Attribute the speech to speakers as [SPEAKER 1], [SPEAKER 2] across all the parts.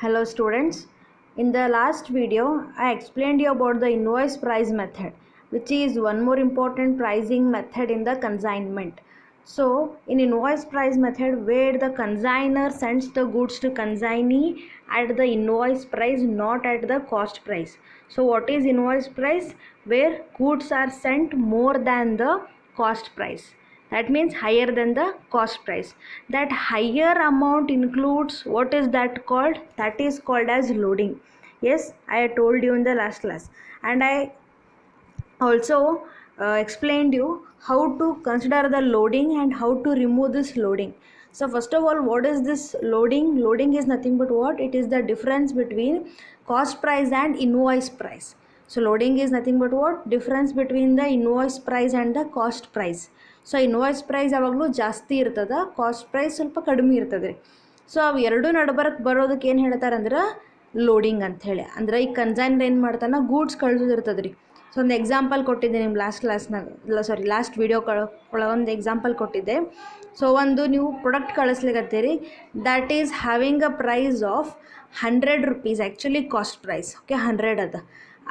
[SPEAKER 1] Hello students, in the last video I explained you about the invoice price method, which is one more important pricing method in the consignment. So in invoice price method, where the consignor sends the goods to consignee at the invoice price, not at the cost price. So what is invoice price? Where goods are sent more than the cost price, that means higher than the cost price. That higher amount includes, what is that called? That is called as loading. Yes, I told you in the last class, and I also explained you how to consider the loading and how to remove this loading. So first of all, what is this loading? Loading is nothing but what? It is the difference between cost price and invoice price. So loading is nothing but what? Difference between the invoice price and the cost price. So invoice price ಯಾವಾಗಲೂ ಜಾಸ್ತಿ ಇರ್ತದೆ, cost price ಸ್ವಲ್ಪ ಕಡಿಮೆ ಇರ್ತದೆ ರೀ. So ಅವು ಎರಡೂ ನಡ್ಬರಕ್ಕೆ ಬರೋದಕ್ಕೆ ಏನು ಹೇಳ್ತಾರೆ ಅಂದ್ರೆ ಲೋಡಿಂಗ್ ಅಂಥೇಳಿ. ಅಂದ್ರೆ ಈ ಕನ್ಸೈನರ್ ಏನು ಮಾಡ್ತಾನೆ, ಗೂಡ್ಸ್ ಕಳ್ಸೋದಿರ್ತದೆ ರೀ. ಸೊ ಒಂದು ಎಕ್ಸಾಂಪಲ್ ಕೊಟ್ಟಿದ್ದೆ ನಿಮ್ಮ ಲಾಸ್ಟ್ ವೀಡಿಯೋ ಒಂದು ಎಕ್ಸಾಂಪಲ್ ಕೊಟ್ಟಿದ್ದೆ. ಸೊ ಒಂದು ನೀವು ಪ್ರಾಡಕ್ಟ್ ಕಳಿಸ್ಲಿಕ್ಕತ್ತೀರಿ, that is having a price of 100 rupees, actually cost price okay 100 ಅದ.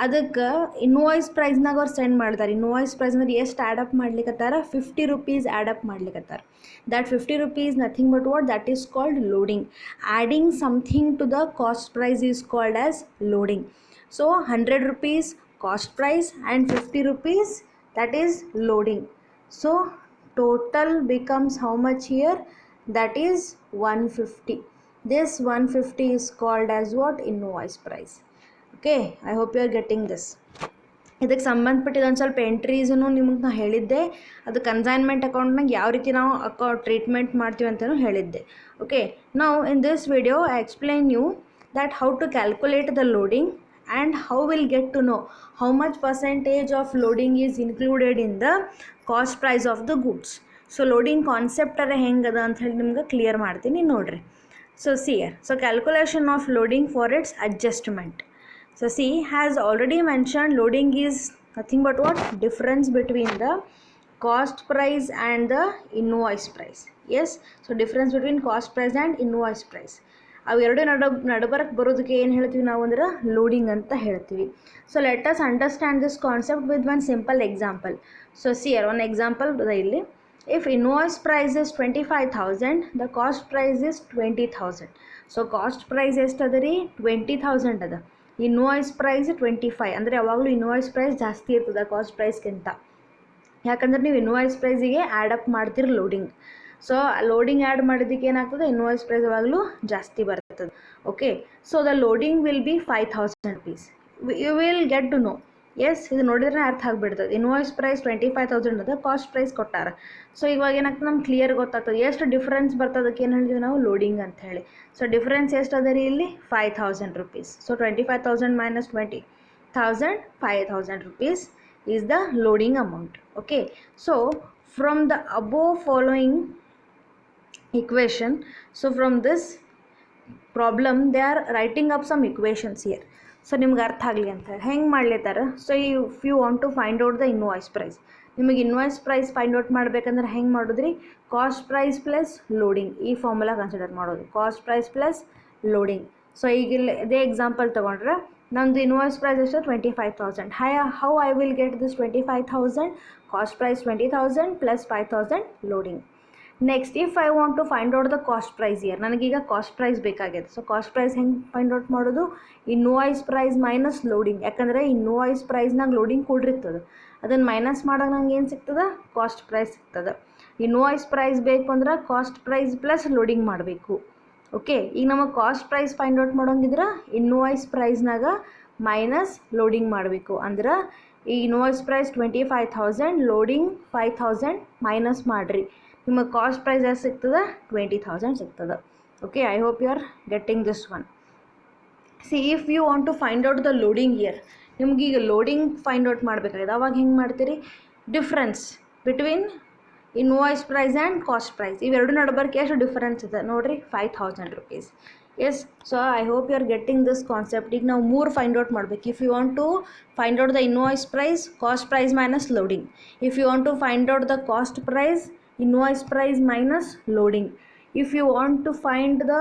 [SPEAKER 1] ಅದಕ್ಕೆ ಇನ್ವಾಯ್ಸ್ ಪ್ರೈಸ್ನಾಗ ಅವ್ರು ಸೆಂಡ್ ಮಾಡ್ತಾರೆ. ಇನ್ವಾಯ್ಸ್ ಪ್ರೈಸ್ ಅಂದ್ರೆ ಎಷ್ಟು ಆ್ಯಡಪ್ ಮಾಡ್ಲಿಕ್ಕತ್ತಾರ? 50 rupees ಆ್ಯಡಪ್ ಮಾಡ್ಲಿಕ್ಕತ್ತಾರ. That 50 rupees nothing but what? That is called loading. Adding something to the cost price is called as loading. So 100 rupees cost price and 50 rupees, that is loading. So total becomes how much here? That is 150. This 150 is called as what? Invoice price. Okay, I hope you are getting this. ಇದಕ್ಕೆ ಸಂಬಂಧಪಟ್ಟಿದ ಒಂದು ಸ್ವಲ್ಪ ಎಂಟ್ರೀಸನ್ನು ನಿಮಗೆ ನಾನು ಹೇಳಿದ್ದೆ. ಅದು consignment ಅಕೌಂಟ್ನಾಗ ಯಾವ ರೀತಿ ನಾವು ಟ್ರೀಟ್ಮೆಂಟ್ ಮಾಡ್ತೀವಿ ಅಂತಲೂ ಹೇಳಿದ್ದೆ. Okay, now in this video I explain you that how to calculate the loading and how we'll get to know how much percentage of loading is included in the cost price of the goods. So loading concept ಅರೆ ಹೆಂಗದ ಅಂತ ಹೇಳಿ ನಿಮ್ಗೆ clear ಮಾಡ್ತೀನಿ ನೋಡ್ರಿ. So see here, so calculation of loading for its adjustment. So see, has already mentioned, loading is nothing but what? Difference between the cost price and the invoice price. Yes, so difference between cost price and invoice price. ಅವು ಎರಡು ನಡಬರಕ್ಕೆ ಬರೋದಕ್ಕೆ ಏನು ಹೇಳ್ತೀವಿ ನಾವು ಅಂದ್ರೆ loading ಅಂತ ಹೇಳ್ತೀವಿ. So let us understand this concept with one simple example. So see here one example ಇಲ್ಲಿ, if invoice price is 25,000, the cost price is 20,000. So cost price ಎಷ್ಟು ಅದ ರೀ? 20,000 ಅದ. Invoice price 25. ಅಂದರೆ ಯಾವಾಗಲೂ ಇನ್ವಾಯ್ಸ್ ಪ್ರೈಸ್ ಜಾಸ್ತಿ ಇರ್ತದೆ ಕಾಸ್ಟ್ ಪ್ರೈಸ್ಗಿಂತ. ಯಾಕಂದ್ರೆ ನೀವು ಇನ್ವಾಯ್ಸ್ ಪ್ರೈಸಿಗೆ ಆ್ಯಡಪ್ ಮಾಡ್ತೀರಿ ಲೋಡಿಂಗ್. ಸೊ ಲೋಡಿಂಗ್ ಆ್ಯಡ್ ಮಾಡಿದ್ದಕ್ಕೆ ಏನಾಗ್ತದೆ? ಇನ್ವಾಯ್ಸ್ ಪ್ರೈಸ್ ಯಾವಾಗಲೂ ಜಾಸ್ತಿ ಬರ್ತದೆ. Okay, so the loading will be 5,000 rupees. You will get to know. Yes, ಇದು ನೋಡಿದ್ರೆ ಅರ್ಥ ಆಗಿಬಿಡ್ತದೆ. ಇನ್ವಾಯ್ಸ್ ಪ್ರೈಸ್ 25,000 ಅದ, ಕಾಸ್ಟ್ ಪ್ರೈಸ್ ಕೊಟ್ಟಾರ. ಸೊ ಇವಾಗ ಏನಾಗ್ತದೆ? ನಮ್ಗೆ ಕ್ಲಿಯರ್ ಗೊತ್ತಾಗ್ತದೆ ಎಷ್ಟು ಡಿಫ್ರೆನ್ಸ್ ಬರ್ತದಕ್ಕೆ ಏನು ಹೇಳ್ತೀವಿ ನಾವು? ಲೋಡಿಂಗ್ ಅಂತ ಹೇಳಿ. ಸೊ ಡಿಫ್ರೆನ್ಸ್ ಎಷ್ಟು ಅದ ರೀ ಇಲ್ಲಿ? 5,000 rupees. So 25,000 minus 20,000, 5,000 rupees is the loading amount. Okay, so from the above following equation, so from this problem they are writing up some equations here. So ನಿಮ್ಗೆ ಅರ್ಥ ಆಗಲಿ ಅಂತ ಹೇಳಿ ಹೆಂಗೆ ಮಾಡ್ಲೇತಾರೆ. So if you want to find out the invoice price, ನಿಮಗೆ invoice price find out ಮಾಡ್ಬೇಕಂದ್ರೆ ಹೆಂಗೆ ಮಾಡೋದ್ರಿ? ಕಾಸ್ಟ್ ಪ್ರೈಸ್ ಪ್ಲಸ್ ಲೋಡಿಂಗ್, ಈ ಫಾರ್ಮುಲಾ ಕನ್ಸಿಡರ್ ಮಾಡೋದು. Cost price plus loading. So ಈಗ ಇಲ್ಲಿ ಇದೇ ಎಕ್ಸಾಂಪಲ್ ತೊಗೊಂಡ್ರೆ, ನಮ್ಮದು ಇನ್ವಾಯ್ಸ್ ಪ್ರೈಸ್ ಎಷ್ಟು? 25,000. How I will get this 25,000? Cost price 20,000 plus 5,000 loading. Next, if I want to find out the cost price here, ನನಗೀಗ cost price ಬೇಕಾಗಿದೆ. So cost price ಹೆಂಗೆ find out ಮಾಡೋದು? Invoice price minus loading. ಯಾಕಂದರೆ invoice ಪ್ರೈಸ್ನಾಗ loading ಕೊಡಿರ್ತದೆ, ಅದನ್ನು minus ಮಾಡೋಕೆ ನಂಗೆ ಏನು ಸಿಗ್ತದೆ? ಕಾಸ್ಟ್ ಪ್ರೈಸ್ ಸಿಗ್ತದೆ. ಇನ್ವಾಯ್ಸ್ ಪ್ರೈಸ್ ಬೇಕು ಅಂದ್ರೆ ಕಾಸ್ಟ್ ಪ್ರೈಸ್ ಪ್ಲಸ್ ಲೋಡಿಂಗ್ ಮಾಡಬೇಕು. ಓಕೆ, ಈಗ ನಮಗೆ ಕಾಸ್ಟ್ ಪ್ರೈಸ್ ಫೈಂಡ್ ಔಟ್ ಮಾಡೋಂಗಿದ್ರೆ ಇನ್ವಾಯ್ಸ್ ಪ್ರೈಸ್ನಾಗ ಮೈನಸ್ ಲೋಡಿಂಗ್ ಮಾಡಬೇಕು. ಅಂದ್ರೆ ಈ ಇನ್ವಾಯ್ಸ್ ಪ್ರೈಸ್ 25,000, ಲೋಡಿಂಗ್ 5,000 ಮೈನಸ್ ಮಾಡಿರಿ, ನಿಮಗೆ ಕಾಸ್ಟ್ ಪ್ರೈಸ್ ಎಷ್ಟು ಸಿಗ್ತದೆ? 20,000 ಸಿಗ್ತದೆ. Okay, I hope you are getting this one. See, if you want to find out the loading here, ನಿಮ್ಗೀಗ ಲೋಡಿಂಗ್ ಫೈಂಡ್ ಔಟ್ ಮಾಡಬೇಕಾಗಿದೆ. ಅವಾಗ ಹೆಂಗೆ ಮಾಡ್ತೀರಿ? Difference between invoice price and cost price, ಇವೆರಡು ನಡಬರ್ಕೆ ಎಷ್ಟು ಡಿಫರೆನ್ಸ್ ಇದೆ ನೋಡಿರಿ? 5,000 rupees. Yes, so I hope you are getting this concept. ಈಗ ನಾವು ಮೂರು ಫೈಂಡ್ ಔಟ್ ಮಾಡಬೇಕು. If you want to find out the invoice price, cost price minus loading. If you want to find out the cost price, invoice price minus loading. If you want to find the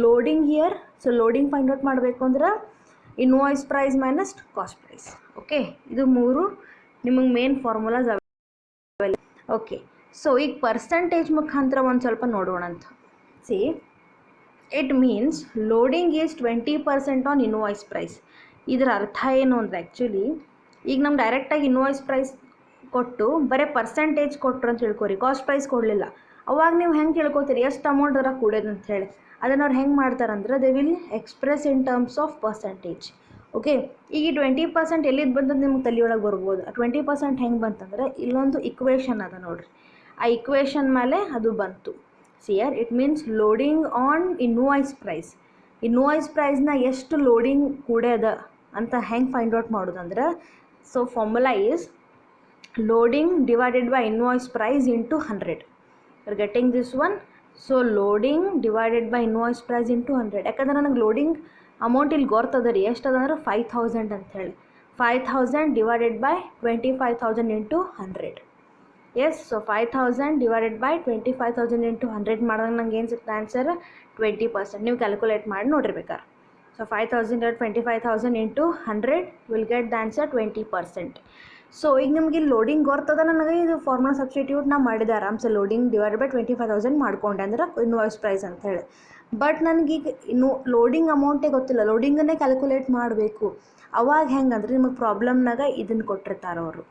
[SPEAKER 1] loading here, so loading find out ಮಾಡಬೇಕು ಅಂದ್ರೆ invoice price minus cost price. Okay, ಇದು 3 ನಿಮಗೆ main formulas ಅವೆಲ್ಲ. Okay, so ಈಗ percentage ಮುಖಾಂತರ ಒಂದು ಸ್ವಲ್ಪ ನೋಡೋಣ ಅಂತ. See, it means loading is 20% on invoice price. ಇದರ ಅರ್ಥ ಏನು ಅಂದರೆ ಆ್ಯಕ್ಚುಲಿ ಈಗ ನಮ್ಗೆ ಡೈರೆಕ್ಟಾಗಿ ಇನ್ವಾಯ್ಸ್ ಪ್ರೈಸ್ ಕೊಟ್ಟು ಬರೀ ಪರ್ಸೆಂಟೇಜ್ ಕೊಟ್ಟರು ಅಂತ ತಿಳ್ಕೊರಿ, ಕಾಸ್ಟ್ ಪ್ರೈಸ್ ಕೊಡಲಿಲ್ಲ. ಅವಾಗ ನೀವು ಹೆಂಗೆ ತಿಳ್ಕೊತೀರಿ ಎಷ್ಟು ಅಮೌಂಟ್ ಅದರ ಕೂಡೋದು ಅಂತ ಹೇಳಿ? ಅದನ್ನು ಅವ್ರು ಹೆಂಗೆ ಮಾಡ್ತಾರಂದ್ರೆ they will express in terms of percentage. Okay, ಈಗ 20% ಎಲ್ಲಿದ್ದು ಬಂತಂದು ನಿಮ್ಗೆ ತಲೆಯೊಳಗೆ ಬರ್ಬೋದು. 20% ಹೆಂಗೆ ಬಂತಂದ್ರೆ ಇಲ್ಲೊಂದು ಇಕ್ವೇಷನ್ ಅದ ನೋಡಿರಿ, ಆ ಇಕ್ವೇಷನ್ ಮೇಲೆ ಅದು ಬಂತು. See here it means loading on invoice price. Invoice ಪ್ರೈಸ್ನ ಎಷ್ಟು ಲೋಡಿಂಗ್ ಕೂಡ್ಯದ ಅಂತ ಹೆಂಗೆ ಫೈಂಡ್ ಔಟ್ ಮಾಡೋದಂದ್ರೆ, so formula is loading divided by invoice price into 100. You're getting this one? So loading divided by invoice price into 100. ಯಾಕಂದ್ರೆ ನನಗೆ loading amount ಇಲ್ಲಿ ಗೊತ್ತದ ರೀ, ಎಷ್ಟದ ಅಂದ್ರೆ 5000 ಅಂತ ಹೇಳಿ. 5000 divided by 25,000 into 100. Yes, so 5000 divided by 25,000 into 100 ಮಾಡಿದಾಗ ನಂಗೆ ಏನು ಸಿಕ್ತ ಆನ್ಸರ್? 20%. ನೀವು ಕ್ಯಾಲ್ಕುಲೇಟ್ ಮಾಡಿ ನೋಡಿರ್ಬೇಕಾರೆ. So 5000 divide 25,000 into 100 will get the answer 20%. So ಈಗ ನಿಮಗೆ ಲೋಡಿಂಗ್ ಗೊತ್ತದ, ನನಗೆ ಇದು ಫಾರ್ಮುಲಾ ಸಬ್ಸ್ಟಿಟ್ಯೂಟ್ ನಾ ಮಾಡಿದೆ ಆರಾಮ್ಸೆ. ಲೋಡಿಂಗ್ ಡಿವೈಡ್ ಬೈ 25,000 ಮಾಡ್ಕೊಂಡೆ ಅಂದ್ರೆ ಇನ್ವಾಯ್ಸ್ ಪ್ರೈಸ್ ಅಂತ ಹೇಳಿ. ಬಟ್ ನನಗೀಗ ಇನ್ನು ಲೋಡಿಂಗ್ ಅಮೌಂಟೇ ಗೊತ್ತಿಲ್ಲ, ಲೋಡಿಂಗನ್ನೇ ಕ್ಯಾಲ್ಕುಲೇಟ್ ಮಾಡಬೇಕು. ಅವಾಗ ಹೆಂಗಂದ್ರೆ ನಿಮಗೆ ಪ್ರಾಬ್ಲಮ್ನಾಗ ಇದನ್ನು ಕೊಟ್ಟಿರ್ತಾರೆ ಅವರು.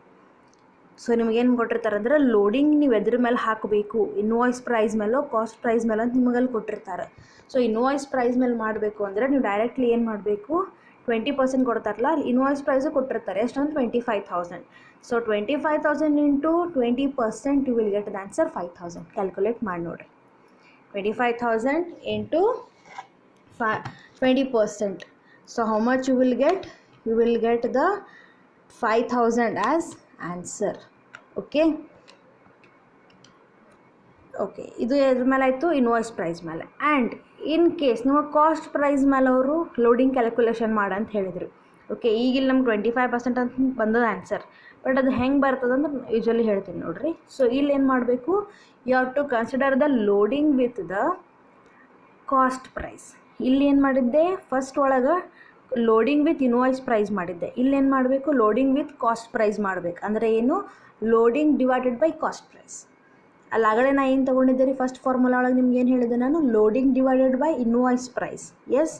[SPEAKER 1] ಸೊ ನಿಮಗೇನು ಕೊಟ್ಟಿರ್ತಾರೆ ಅಂದ್ರೆ ಲೋಡಿಂಗ್ ನೀವು ಎದ್ರ ಮೇಲೆ ಹಾಕಬೇಕು, ಇನ್ವಾಯ್ಸ್ ಪ್ರೈಸ್ ಮೇಲೋ ಕಾಸ್ಟ್ ಪ್ರೈಸ್ ಮೇಲೋ ಅಂತ ನಿಮಗಲ್ಲಿ ಕೊಟ್ಟಿರ್ತಾರೆ. ಸೊ ಇನ್ವಾಯ್ಸ್ ಪ್ರೈಸ್ ಮೇಲೆ ಮಾಡಬೇಕು ಅಂದರೆ ನೀವು ಡೈರೆಕ್ಟ್ಲಿ ಏನು ಮಾಡಬೇಕು, 20% ಕೊಡ್ತಾರಲ್ಲ, ಅಲ್ಲಿ ಇನ್ವಾಯ್ಸ್ ಪ್ರೈಸು ಕೊಟ್ಟಿರ್ತಾರೆ. ಎಷ್ಟಂದ್ರೆ 25,000. So 25,000 into 20% you will get the answer 5,000. Calculate ಮಾಡಿ ನೋಡಿರಿ. 25,000 into 20%. So how much you will get? You will get the 5,000 as answer. Okay okay, ಇದು ಎದ್ರ ಮೇಲೆ ಆಯಿತು? ಇನ್ವಾಯ್ಸ್ ಪ್ರೈಸ್ ಮೇಲೆ. ಆ್ಯಂಡ್ ಇನ್ ಕೇಸ್ ನಿಮಗೆ ಕಾಸ್ಟ್ ಪ್ರೈಸ್ ಮೇಲೆ ಅವರು ಲೋಡಿಂಗ್ ಕ್ಯಾಲ್ಕುಲೇಷನ್ ಮಾಡಂತ ಹೇಳಿದರು. ಓಕೆ, ಈಗಿಲ್ಲಿ ನಮ್ಗೆ 25% ಅಂತ ಬಂದದ ಆನ್ಸರ್. ಬಟ್ ಅದು ಹೆಂಗೆ ಬರ್ತದಂದ್ರೆ ಯೂಶ್ವಲಿ ಹೇಳ್ತೀನಿ ನೋಡಿರಿ. ಸೊ ಇಲ್ಲಿ ಏನು ಮಾಡಬೇಕು, you have to consider the loading with the cost price. ಇಲ್ಲಿ ಏನು ಮಾಡಿದ್ದೆ, ಫಸ್ಟ್ ಒಳಗೆ ಲೋಡಿಂಗ್ ವಿತ್ ಇನ್ವಾಯ್ಸ್ ಪ್ರೈಸ್ ಮಾಡಿದ್ದೆ. ಇಲ್ಲಿ ಏನು ಮಾಡಬೇಕು, ಲೋಡಿಂಗ್ ವಿತ್ ಕಾಸ್ಟ್ ಪ್ರೈಸ್ ಮಾಡಬೇಕು. ಅಂದರೆ ಏನು, loading divided by cost price. ಅಲ್ಲಿ ಆಗಲೇ ನಾ ಏನು ತೊಗೊಂಡಿದ್ದೆ ರೀ, ಫಸ್ಟ್ ಫಾರ್ಮುಲಾ ಒಳಗೆ ನಿಮ್ಗೆ ಏನು ಹೇಳಿದೆ ನಾನು, loading divided by invoice price. Yes,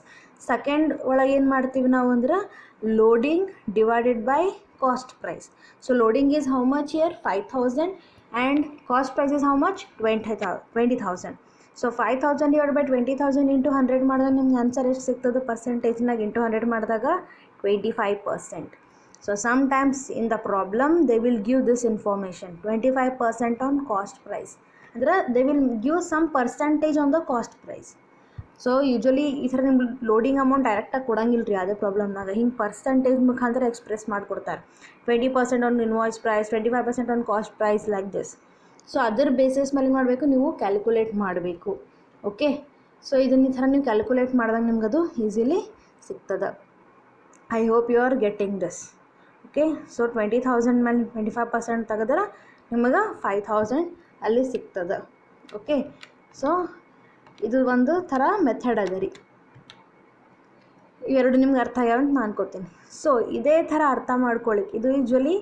[SPEAKER 1] second ಒಳಗೆ ಏನು ಮಾಡ್ತೀವಿ ನಾವು ಅಂದ್ರೆ loading divided by cost price. So loading is how much here? 5,000 and cost price is how much? 20,000. So 5,000 divide by 20,000 into 100 ಮಾಡಿದಾಗ ನಿಮ್ಗೆ ಆನ್ಸರ್ ಎಷ್ಟು ಸಿಗ್ತದೆ? ಪರ್ಸೆಂಟೇಜ್ನಾಗ ಇಂಟು 100 ಮಾಡಿದಾಗ 25%. So sometimes in the problem they will give this information 25% on cost price. ಅಂದರೆ they will give some percentage on the cost price. So usually ಈ ಥರ ನಿಮ್ಗೆ loading amount ಡೈರೆಕ್ಟಾಗಿ ಕೊಡಂಗಿಲ್ಲ ರೀ ಅದೇ ಪ್ರಾಬ್ಲಮ್ನಾಗ. ಹಿಂಗೆ ಪರ್ಸೆಂಟೇಜ್ ಮುಖಾಂತರ ಎಕ್ಸ್ಪ್ರೆಸ್ ಮಾಡಿಕೊಡ್ತಾರೆ. 20% on invoice price, 25% on cost price, like this. So ಅದರ ಬೇಸಿಸ್ ಮೇಲೆ ಮಾಡಬೇಕು, ನೀವು ಕ್ಯಾಲ್ಕುಲೇಟ್ ಮಾಡಬೇಕು. ಓಕೆ, ಸೊ ಇದನ್ನ ಈ ಥರ ನೀವು ಕ್ಯಾಲ್ಕುಲೇಟ್ ಮಾಡಿದಾಗ ನಿಮ್ಗೆ ಅದು ಈಸಿಲಿ ಸಿಗ್ತದೆ. I hope you are getting this. Okay, so 20,000 ಮೇಲೆ 25% ತೆಗೆದ್ರೆ ನಿಮಗೆ 5,000 ಅಲ್ಲಿ ಸಿಗ್ತದೆ. ಓಕೆ, ಸೊ ಇದು ಒಂದು ಥರ ಮೆಥಡ್ ಅದ ರೀ. ಇವೆರಡು ನಿಮ್ಗೆ ಅರ್ಥ ಆಗ್ಯಾವ ಅಂತ ನಾನು ಅನ್ಕೋತೀನಿ. ಸೊ ಇದೇ ಥರ ಅರ್ಥ ಮಾಡ್ಕೊಳ್ಳಿಕ್ಕೆ ಇದು ಯೂಶ್ವಲಿ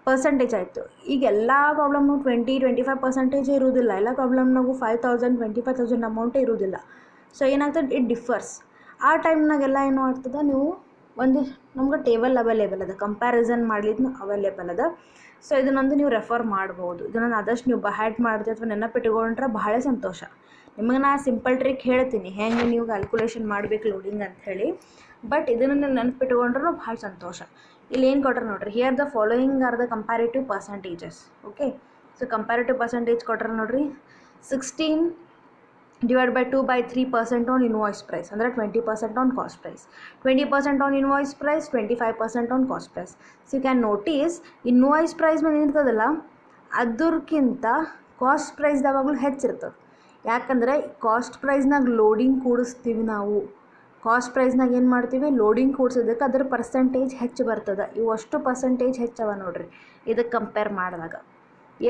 [SPEAKER 1] ಪರ್ಸೆಂಟೇಜ್ ಆಯಿತು. ಈಗ ಎಲ್ಲ ಪ್ರಾಬ್ಲಮ್ನು 20-25% ಇರುವುದಿಲ್ಲ. ಎಲ್ಲ ಪ್ರಾಬ್ಲಮ್ನಾಗೂ 5,000 25,000 ಅಮೌಂಟೇ ಇರುವುದಿಲ್ಲ. ಸೊ ಏನಾಗ್ತದೆ, ಇಟ್ ಡಿಫರ್ಸ್. ಆ ಟೈಮ್ನಾಗೆಲ್ಲ ಏನು ಆಗ್ತದೆ, ನೀವು ಒಂದು ನಮ್ಗೆ ಟೇಬಲ್ ಅವೈಲೇಬಲ್ ಅದ, ಕಂಪ್ಯಾರಿಸನ್ ಮಾಡ್ಲಿಕ್ಕೆ ಅವೈಲೇಬಲ್ ಅದ. ಸೊ ಇದನ್ನೊಂದು ನೀವು ರೆಫರ್ ಮಾಡ್ಬೋದು. ಇದನ್ನು ಆದಷ್ಟು ನೀವು ಬಹ್ಯಾಟ್ ಮಾಡಿದೆ ಅಥವಾ ನೆನಪಿಟ್ಕೊಂಡ್ರೆ ಬಹಳ ಸಂತೋಷ. ನಿಮಗೆ ನಾ ಸಿಂಪಲ್ ಟ್ರಿಕ್ ಹೇಳ್ತೀನಿ ಹೆಂಗೆ ನೀವು ಕ್ಯಾಲ್ಕುಲೇಷನ್ ಮಾಡಬೇಕು ಲೋಡಿಂಗ್ ಅಂಥೇಳಿ. ಬಟ್ ಇದನ್ನು ನೆನಪಿಟ್ಕೊಂಡ್ರೂ ಭಾಳ ಸಂತೋಷ. ಇಲ್ಲಿ ಏನು ಕೊಟ್ರೆ ನೋಡಿರಿ, here the following are the comparative percentages. Okay, so comparative percentage ಕೊಟ್ರೆ ನೋಡಿರಿ, 16 divided by 2/3% on invoice price, ಅಂದರೆ 20% on cost price, 20% on invoice price, 25% on cost price. So you can notice invoice price ಮೇಲೆ ಏನಿರ್ತದಲ್ಲ ಅದಕ್ಕಿಂತ cost price ಯಾವಾಗಲೂ ಹೆಚ್ಚಿರ್ತದೆ. ಯಾಕಂದರೆ cost ಪ್ರೈಸ್ನಾಗ loading ಕೂಡಿಸ್ತೀವಿ ನಾವು. Cost ಪ್ರೈಸ್ನಾಗ ಏನು ಮಾಡ್ತೀವಿ, ಲೋಡಿಂಗ್ ಕೂಡಿಸೋದಕ್ಕೆ ಅದರ ಪರ್ಸೆಂಟೇಜ್ ಹೆಚ್ಚು ಬರ್ತದೆ. ಇವು ಅಷ್ಟು ಪರ್ಸೆಂಟೇಜ್ ಹೆಚ್ಚವ ನೋಡಿರಿ ಇದಕ್ಕೆ ಕಂಪೇರ್ ಮಾಡಿದಾಗ.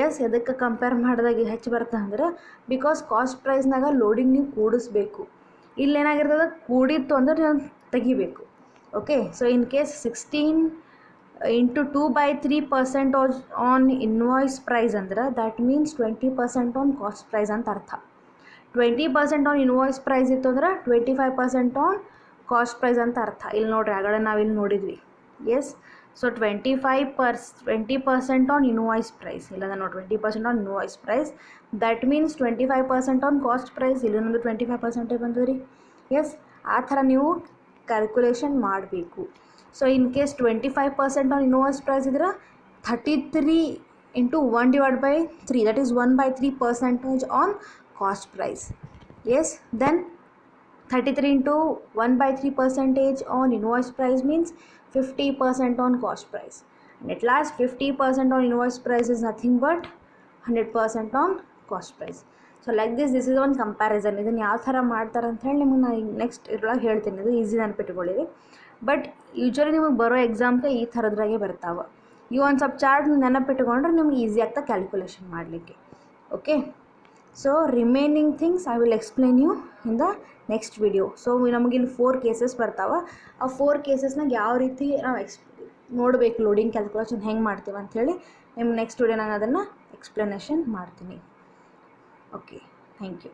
[SPEAKER 1] ಎಸ್ ಎದಕ್ಕೆ ಕಂಪೇರ್ ಮಾಡಿದಾಗ ಹೆಚ್ಚು ಬರ್ತದೆ ಅಂದ್ರೆ ಬಿಕಾಸ್ ಕಾಸ್ಟ್ ಪ್ರೈಸ್ನಾಗ ಲೋಡಿಂಗ್ ನೀವು ಕೂಡಿಸ್ಬೇಕು. ಇಲ್ಲಿ ಏನಾಗಿರ್ತದೆ ಕೂಡಿತ್ತು ಅಂದ್ರೆ ನೀವು ತೆಗಿಬೇಕು. Okay, so in case 16 into 2/3% on invoice price ಅಂದ್ರೆ that means 20% on cost price ಅಂತ ಅರ್ಥ. 20% ಆನ್ ಇನ್ವಾಯ್ಸ್ ಪ್ರೈಸ್ ಇತ್ತು ಅಂದ್ರೆ 25% ಆನ್ ಕಾಸ್ಟ್ ಪ್ರೈಸ್ ಅಂತ ಅರ್ಥ. ಇಲ್ಲಿ ನೋಡ್ರಿ ಆಗಲೇ ನಾವಿಲ್ಲಿ ನೋಡಿದ್ವಿ. Yes, so 20% on invoice price, ಇಲ್ಲ ನೋಡಿ 20% on invoice price, that means 25% on cost price. ಇಲ್ಲಿ ನಮ್ಮದು 25% ಬಂದದ ರೀ. ಎಸ್, ಆ ಥರ ನೀವು ಕ್ಯಾಲ್ಕುಲೇಷನ್ ಮಾಡಬೇಕು. So in case 25% on invoice price ಇದ್ರೆ 33 into 1/3, that is 1/3% on cost price. Yes, then 33 into 1/3% on invoice price means 50% on cost price, and at last 50% on invoice price is nothing but 100% on cost price. So like this is one comparison. ಇದನ್ನು ಯಾವ ಥರ ಮಾಡ್ತಾರೆ ಅಂತ ಹೇಳಿ ನಿಮಗೆ ನಾನು next ಇದ್ರೊಳಗೆ ಹೇಳ್ತೀನಿ. ಇದು ಈಸಿ ನೆನಪಿಟ್ಕೊಳ್ಳಿರಿ. ಬಟ್ ಯೂಶ್ವಲಿ ನಿಮಗೆ ಬರೋ ಎಕ್ಸಾಮ್ಗೆ ಈ ಥರದ್ರಾಗೆ ಬರ್ತಾವೆ. ಇವು ಒಂದು ಸ್ವಲ್ಪ ಚಾರ್ಟ್ ನೆನಪಿಟ್ಕೊಂಡ್ರೆ ನಿಮ್ಗೆ ಈಸಿ ಆಗ್ತಾ ಕ್ಯಾಲ್ಕುಲೇಷನ್ ಮಾಡಲಿಕ್ಕೆ. Okay, so remaining things I will explain you in the next video. So ನಮಗೆ ಇಲ್ಲಿ 4 ಕೇಸಸ್ ಬರ್ತಾವೆ. ಆ 4 ಕೇಸಸ್ನಾಗ ಯಾವ ರೀತಿ ನಾವು ನೋಡಬೇಕು ಲೋಡಿಂಗ್ ಕ್ಯಾಲ್ಕುಲೇಷನ್ ಹೆಂಗೆ ಮಾಡ್ತೀವಿ ಅಂಥೇಳಿ ನಿಮ್ಮ ನೆಕ್ಸ್ಟ್ ವಿಡಿಯೋನಾಗ ಅದನ್ನು ಎಕ್ಸ್ಪ್ಲನೇಷನ್ ಮಾಡ್ತೀನಿ. Okay, thank you.